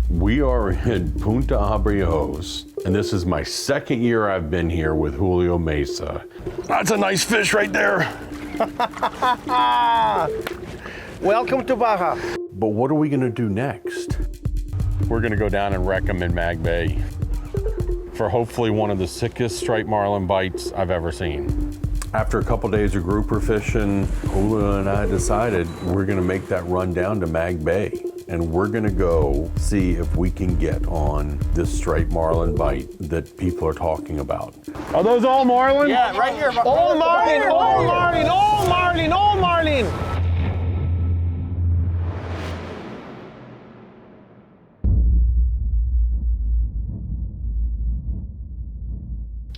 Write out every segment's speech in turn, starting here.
We are in Punta Abrios, and this is my second year I've been here with Julio Mesa. That's a nice fish right there. Welcome to Baja. But what are we gonna do next? We're gonna go down and wreck them in Mag Bay for hopefully one of the sickest striped marlin bites I've ever seen. After a couple days of grouper fishing, Julio and I decided we're gonna make that run down to Mag Bay. And we're gonna go see if we can get on this striped marlin bite that people are talking about. Are those all marlin? Yeah, right here. All marlin, all marlin, all marlin, all marlin.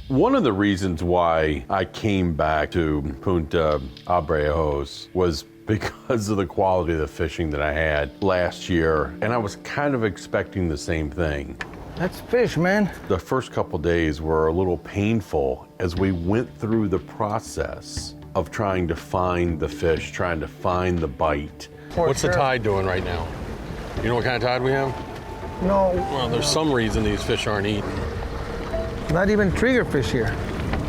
One of the reasons why I came back to Punta Abrios was because of the quality of the fishing that I had last year, and I was kind of expecting the same thing. That's fish, man. The first couple days were a little painful as we went through the process of trying to find the fish, trying to find the bite. What's the tide doing right now? You know what kind of tide we have? No. Well, there's some reason these fish aren't eaten. Not even triggerfish here.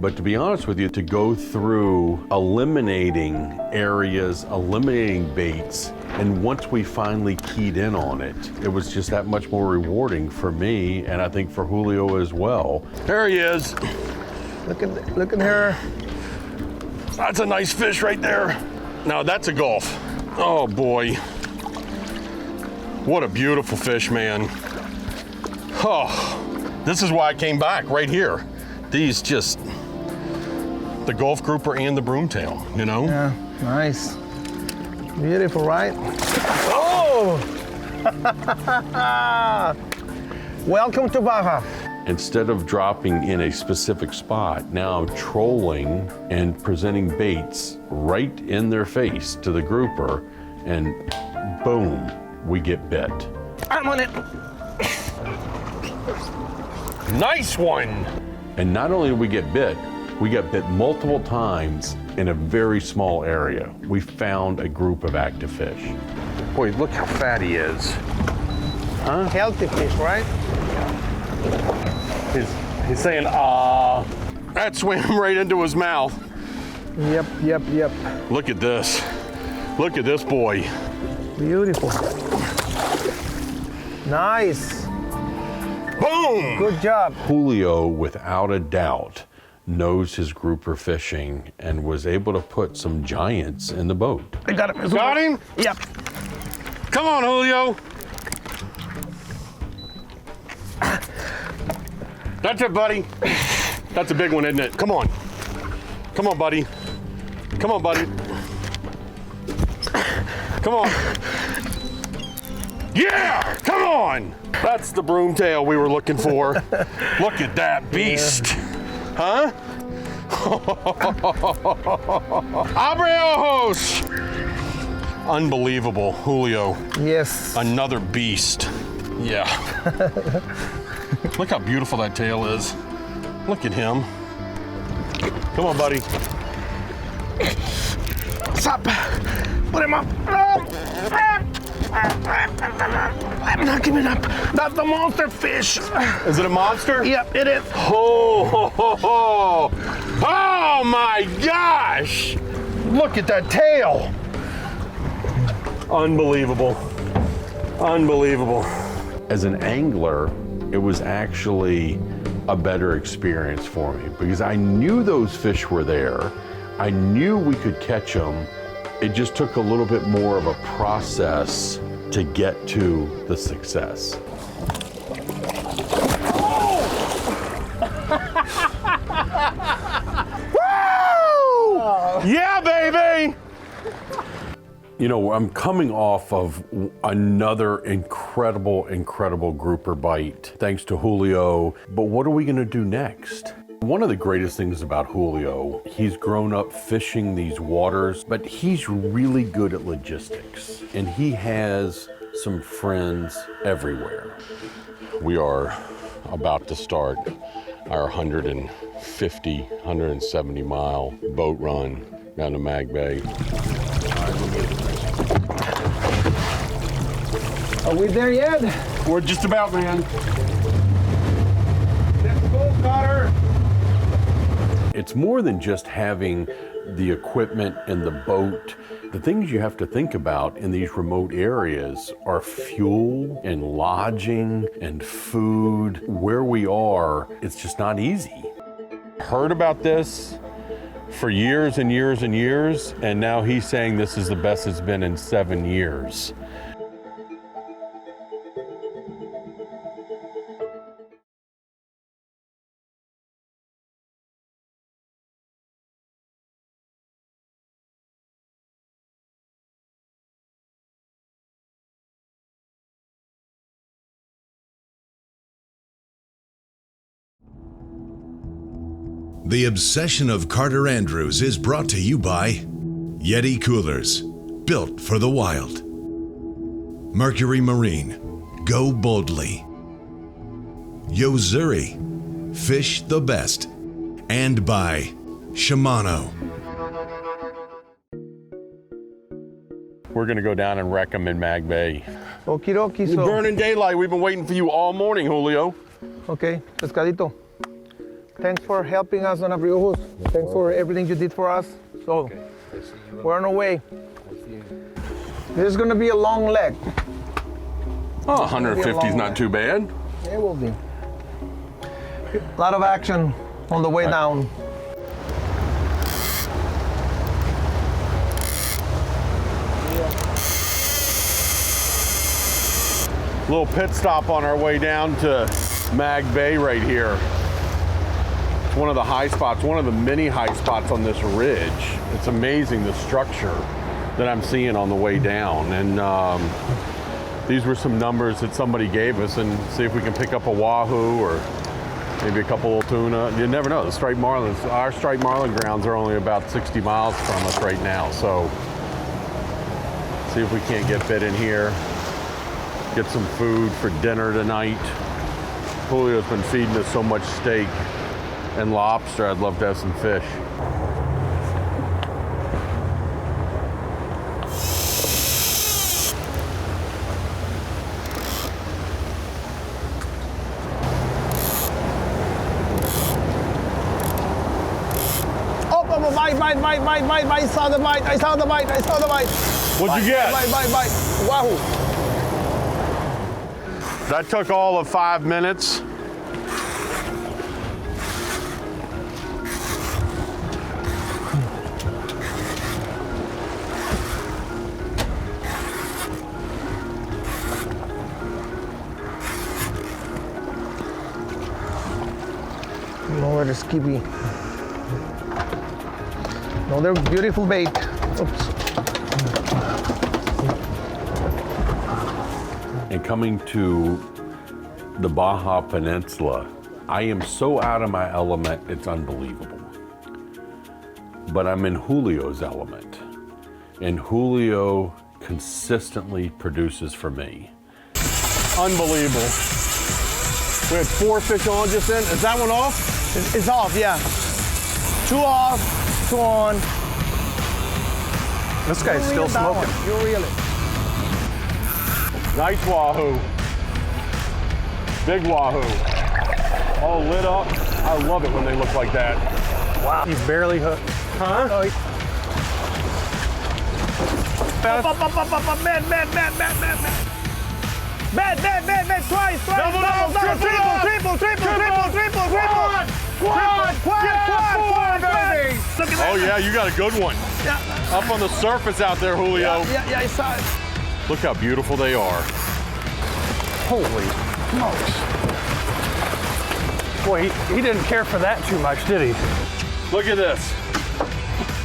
But to be honest with you, to go through eliminating areas, eliminating baits, and once we finally keyed in on it, it was just that much more rewarding for me, and I think for Julio as well. There he is. Look at her. That's a nice fish right there. Now that's a gulf. Oh boy. What a beautiful fish, man. Oh, this is why I came back right here. These just, the Gulf grouper and the broomtail, you know? Yeah, nice. Beautiful, right? Oh! Welcome to Baja. Instead of dropping in a specific spot, now I'm trolling and presenting baits right in their face to the grouper, and boom, we get bit. I'm on it. Nice one! And not only did we get bit multiple times in a very small area. We found a group of active fish. Boy, look how fat he is. Huh? Healthy fish, right? He's saying, ah. That swam right into his mouth. Yep. Look at this. Look at this boy. Beautiful. Nice. Boom! Good job. Julio, without a doubt, knows his grouper fishing and was able to put some giants in the boat. I got him. Got him? Yep. Come on, Julio. That's it, buddy. That's a big one, isn't it? Come on. Come on, buddy. Come on, buddy. Come on. Yeah! Come on! That's the broomtail we were looking for. Look at that beast. Huh? Abrios! Unbelievable, Julio. Yes. Another beast. Yeah. Look how beautiful that tail is. Look at him. Come on, buddy. Stop. Put him up. I'm not giving up. That's the monster fish. Is it a monster? Yep, it is. Oh my gosh! Look at that tail. Unbelievable. Unbelievable. As an angler, it was actually a better experience for me because I knew those fish were there. I knew we could catch them. It just took a little bit more of a process to get to the success. Woo! Yeah, baby! You know, I'm coming off of another incredible grouper bite, thanks to Julio. But what are we gonna do next? One of the greatest things about Julio, he's grown up fishing these waters, but he's really good at logistics, and he has some friends everywhere. We are about to start our 150, 170 mile boat run down to Mag Bay. Are we there yet? We're just about, man. Let's go, Carter. It's more than just having the equipment and the boat. The things you have to think about in these remote areas are fuel and lodging and food. Where we are, it's just not easy. Heard about this for years and years and years, and now he's saying this is the best it's been in 7 years. The Obsession of Carter Andrews is brought to you by Yeti Coolers, built for the wild. Mercury Marine, go boldly. Yozuri, fish the best. And by Shimano. We're gonna go down and wreck them in Mag Bay. Okie dokie, so. Burning daylight, we've been waiting for you all morning, Julio. Okay, pescadito. Thanks for helping us on Abriojos. Thanks for everything you did for us. So, we're on our way. This is gonna be a long leg. Oh, 150 is not too bad. It will be. A lot of action on the way down. Little pit stop on our way down to Mag Bay right here. It's one of the high spots, one of the many high spots on this ridge. It's amazing the structure that I'm seeing on the way down. And these were some numbers that somebody gave us, and see if we can pick up a wahoo or maybe a couple of tuna. You never know. The striped marlins, our striped marlin grounds are only about 60 miles from us right now. So see if we can't get bit in here. Get some food for dinner tonight. Julio's been feeding us so much steak and lobster. I'd love to have some fish. Oh, bite. I saw the bite. What'd you get? Bite. Wahoo. That took all of 5 minutes. Another skippy. Another beautiful bait. Oops. And coming to the Baja Peninsula, I am so out of my element, it's unbelievable. But I'm in Julio's element. And Julio consistently produces for me. Unbelievable. We had 4 fish on just then. Is that one off? It's off, yeah. 2 off, 2 on. This guy's still smoking. You reel it. Nice wahoo. Big wahoo. All lit up. I love it when they look like that. Wow. He's barely hooked. Huh? Oh, Man. Twice. Double, Triple. Quad, baby. Look at that. Oh yeah, you got a good one. Yeah. Up on the surface out there, Julio. Yeah, I saw it. Look how beautiful they are. Holy smokes. Boy, he didn't care for that too much, did he? Look at this.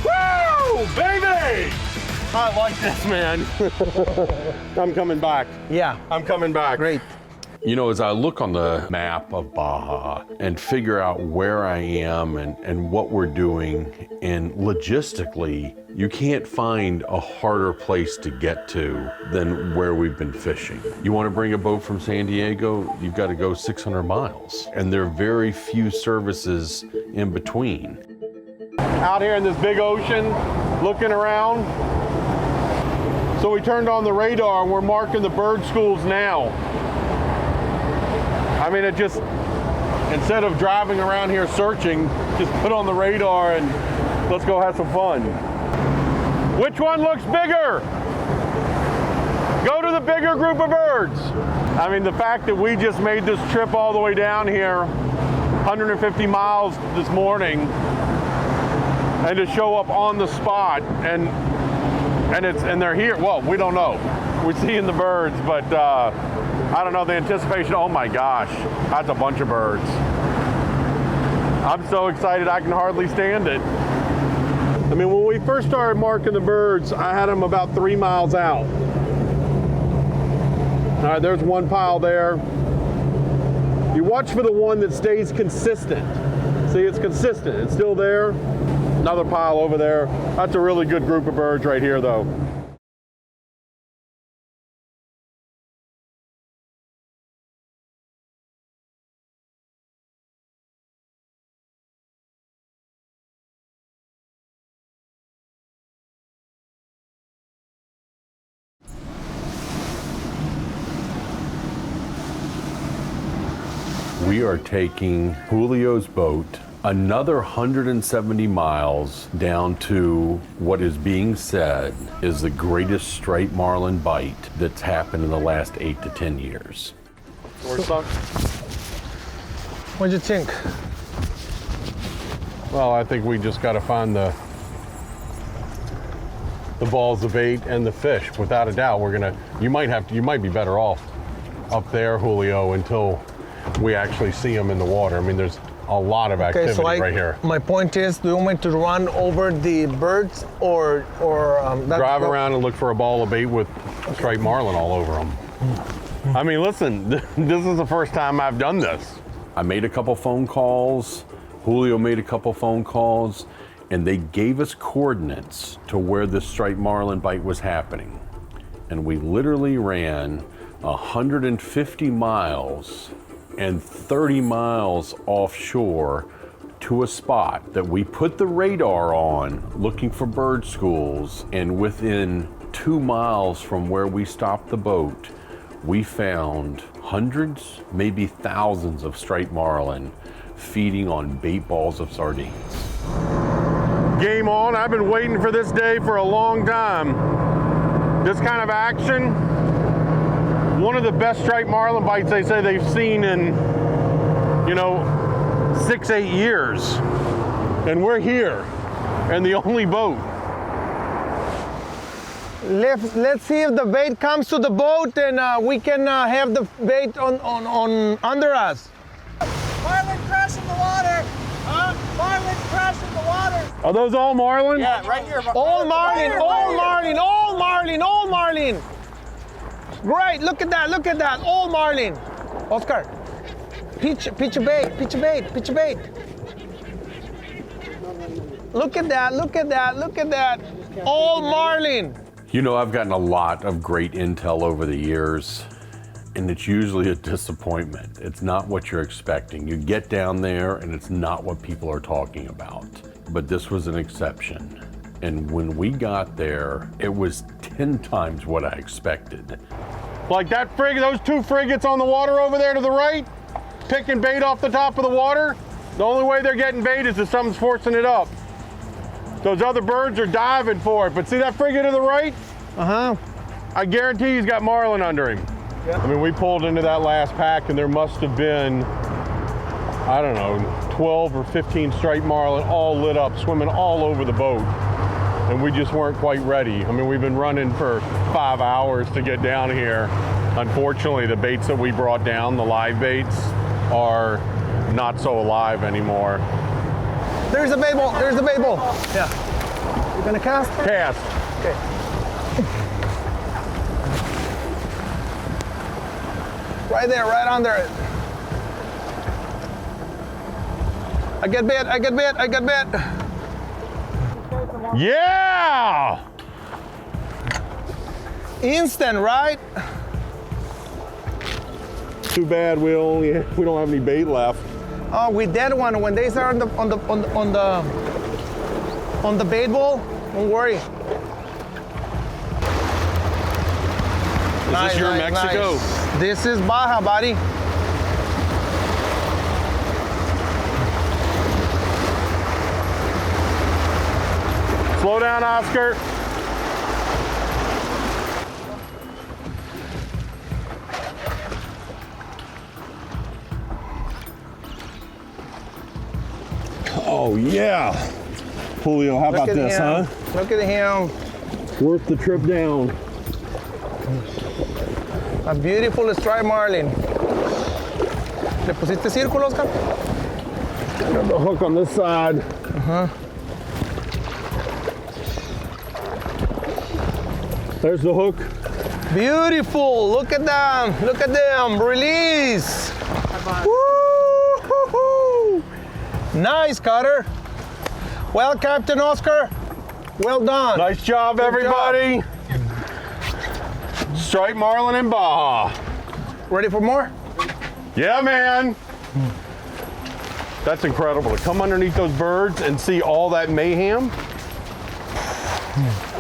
Woo, baby! I like this, man. I'm coming back. Yeah. I'm coming back. Great. You know, as I look on the map of Baja and figure out where I am and what we're doing, and logistically, you can't find a harder place to get to than where we've been fishing. You want to bring a boat from San Diego, you've got to go 600 miles. And there are very few services in between. Out here in this big ocean, looking around, So we turned on the radar and we're marking the bird schools now. I mean, it just, instead of driving around here searching, just put on the radar and let's go have some fun. Which one looks bigger? Go to the bigger group of birds. I mean, the fact that we just made this trip all the way down here, 150 miles this morning, and to show up on the spot and they're here. Well, we don't know. We're seeing the birds, but I don't know, the anticipation. Oh my gosh, that's a bunch of birds. I'm so excited I can hardly stand it. I mean, when we first started marking the birds, I had them about 3 miles out. All right, there's one pile there. You watch for the one that stays consistent. See, it's consistent, it's still there. Another pile over there. That's a really good group of birds right here, though. We are taking Julio's boat another 170 miles down to what is being said is the greatest striped marlin bite that's happened in the last 8 to 10 years. We're stuck. What'd you think? Well, I think we just got to find the balls of bait and the fish. Without a doubt, you might be better off up there, Julio, until we actually see them in the water. I mean, there's a lot of activity right here. My point is, do you want me to run over the birds or drive around and look for a ball of bait with striped marlin all over them? I mean, listen, this is the first time I've done this. I made a couple phone calls. Julio made a couple phone calls, and they gave us coordinates to where the striped marlin bite was happening. And we literally ran 150 miles and 30 miles offshore to a spot that we put the radar on looking for bird schools, and within 2 miles from where we stopped the boat, we found hundreds, maybe thousands of striped marlin feeding on bait balls of sardines. Game on. I've been waiting for this day for a long time. This kind of action, one of the best striped marlin bites they say they've seen in, 6-8 years. And we're here, and the only boat. Let's see if the bait comes to the boat and we can have the bait on under us. Marlin crash in the water! Huh? Marlin crash in the water! Are those all marlin? Yeah, right here. All marlin, all marlin, all marlin, all marlin. Great, look at that, all marlin. Oscar, pitch a bait. Look at that. All marlin. I've gotten a lot of great intel over the years, and it's usually a disappointment. It's not what you're expecting. You get down there and it's not what people are talking about. But this was an exception. And when we got there, it was 10 times what I expected. Like that those 2 frigates on the water over there to the right, picking bait off the top of the water. The only way they're getting bait is if something's forcing it up. Those other birds are diving for it, but see that frigate to the right? I guarantee he's got marlin under him. Yeah. I mean, we pulled into that last pack and there must have been, 12 or 15 striped marlin all lit up, swimming all over the boat. And we just weren't quite ready. I mean, we've been running for 5 hours to get down here. Unfortunately, the baits that we brought down, the live baits, are not so alive anymore. There's the bait ball. Yeah. You gonna cast? Cast. Okay. Right there, right under it. I get bit. Yeah! Instant, right? Too bad we don't have any bait left. Oh, we did one when they start on the bait ball. Don't worry. this your Mexico? Nice. This is Baja, buddy. Slow down, Oscar. Oh yeah. Julio, how about this, huh? Look at him. Worth the trip down. A beautiful striped marlin. ¿Le pusiste círculo, Oscar? Got the hook on this side. There's the hook. Beautiful. Look at them. Look at them. Release. Woo-hoo-hoo. Nice, Cutter. Well, Captain Oscar. Well done. Nice job, Good everybody. Striped marlin in Baja. Ready for more? Yeah, man. That's incredible. To come underneath those birds and see all that mayhem.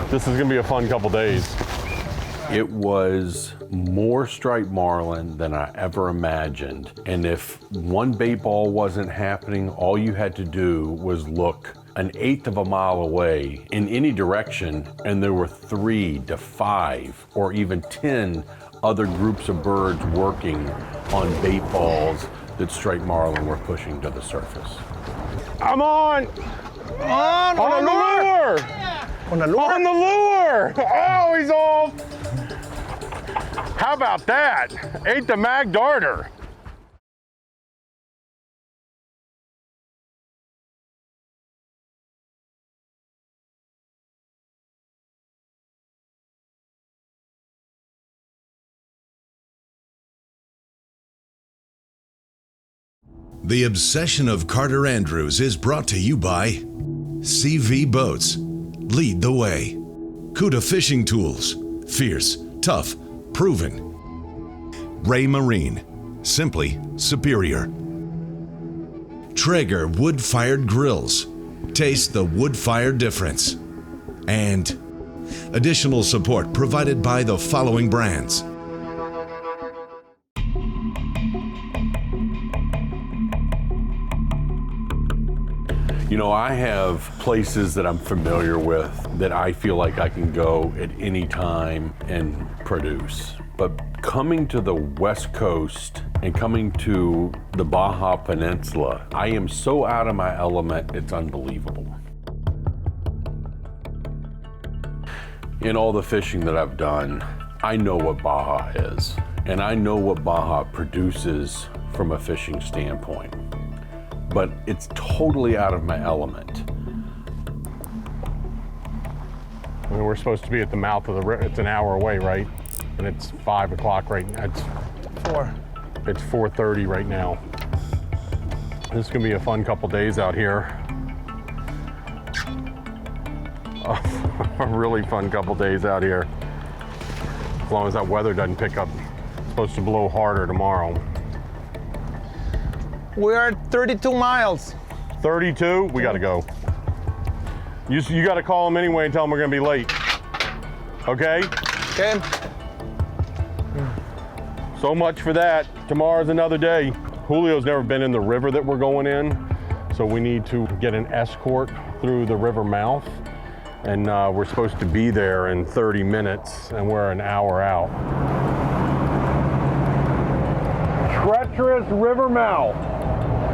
This is gonna be a fun couple days. It was more striped marlin than I ever imagined. And if one bait ball wasn't happening, all you had to do was look an eighth of a mile away in any direction, and there were 3 to 5 or even 10 other groups of birds working on bait balls that striped marlin were pushing to the surface. I'm on! On On the lure! On the lure. On the lure! Oh, he's off! How about that? Ate the mag darter. The Obsession of Carter Andrews is brought to you by CV Boats. Lead the way. Cuda Fishing Tools. Fierce, tough, proven. Ray Marine. Simply superior. Traeger wood-fired grills. Taste the wood-fire difference. And additional support provided by the following brands. You know, I have places that I'm familiar with that I feel like I can go at any time and produce. But coming to the West Coast and coming to the Baja Peninsula, I am so out of my element, it's unbelievable. In all the fishing that I've done, I know what Baja is, and I know what Baja produces from a fishing standpoint. But it's totally out of my element. I mean, we're supposed to be at the mouth of the river. It's an hour away, right? And it's 5 o'clock right now. It's 4:30 right now. This is gonna be a fun couple days out here. A really fun couple days out here. As long as that weather doesn't pick up. It's supposed to blow harder tomorrow. We are 32 miles. 32, we gotta go. You gotta call them anyway and tell them we're gonna be late. Okay? Okay. So much for that. Tomorrow's another day. Julio's never been in the river that we're going in, so we need to get an escort through the river mouth. And we're supposed to be there in 30 minutes, and we're an hour out. Treacherous river mouth.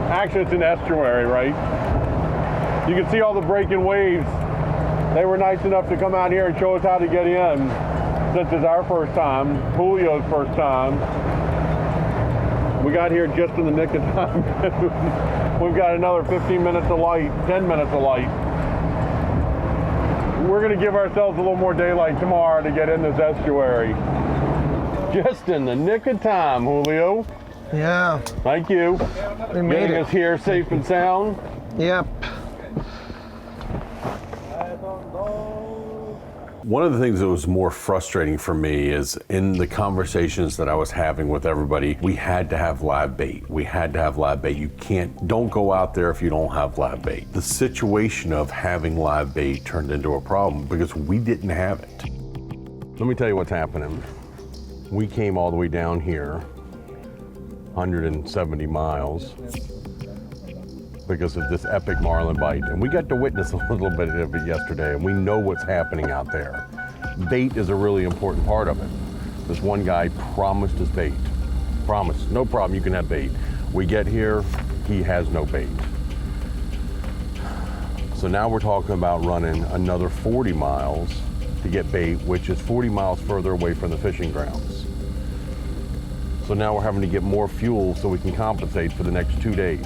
Actually, it's an estuary, right? You can see all the breaking waves. They were nice enough to come out here and show us how to get in. Since it's our first time, Julio's first time. We got here just in the nick of time. We've got another 15 minutes of light, 10 minutes of light. We're gonna give ourselves a little more daylight tomorrow to get in this estuary. Just in the nick of time, Julio. Yeah. Thank you. We made Getting it. us here safe and sound. Yep. One of the things that was more frustrating for me is in the conversations that I was having with everybody, we had to have live bait. We had to have live bait. Don't go out there if you don't have live bait. The situation of having live bait turned into a problem because we didn't have it. Let me tell you what's happening. we came all the way down here, 170 miles, because of this epic marlin bite. And we got to witness a little bit of it yesterday, and we know what's happening out there. Bait is a really important part of it. This one guy promised his bait. Promised, no problem, you can have bait. We get here, he has no bait. So now we're talking about running another 40 miles to get bait, which is 40 miles further away from the fishing grounds. So now we're having to get more fuel so we can compensate for the next 2 days.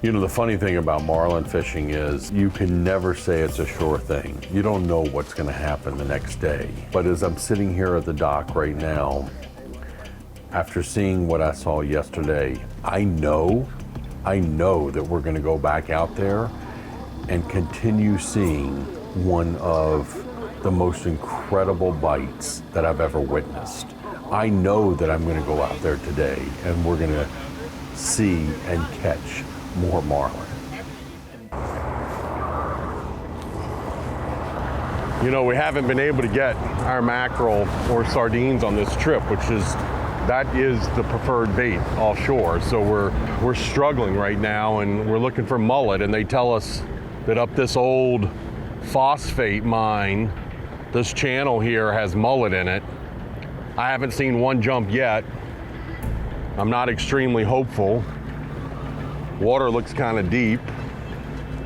You know, the funny thing about marlin fishing is you can never say it's a sure thing. You don't know what's going to happen the next day. But as I'm sitting here at the dock right now, after seeing what I saw yesterday, I know that we're going to go back out there and continue seeing one of the most incredible bites that I've ever witnessed. I know that I'm going to go out there today and we're going to see and catch more marlin. You know, we haven't been able to get our mackerel or sardines on this trip, that is the preferred bait offshore. So we're struggling right now, and we're looking for mullet, and they tell us that up this old phosphate mine, this channel here has mullet in it. I haven't seen one jump yet. I'm not extremely hopeful. Water looks kind of deep,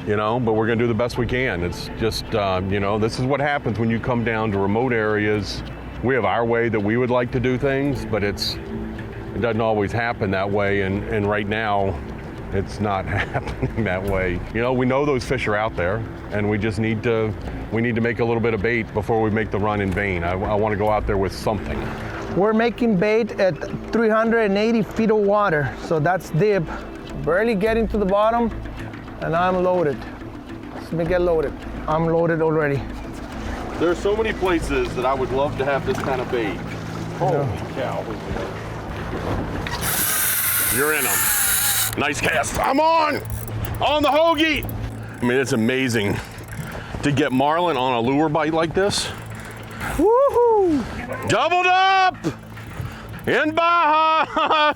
you know, but we're gonna do the best we can. It's just, you know, this is what happens when you come down to remote areas. We have our way that we would like to do things, but it doesn't always happen that way, and right now, it's not happening that way. You know, we know those fish are out there, and we just need to make a little bit of bait before we make the run in vain. I want to go out there with something. We're making bait at 380 feet of water, so that's deep. Barely getting to the bottom, and I'm loaded. Let me get loaded. I'm loaded already. There's so many places that I would love to have this kind of bait. Holy cow. You're in them. Nice cast. I'm on the hoagie. I mean, it's amazing to get marlin on a lure bite like this. Woohoo! Doubled up in Baja.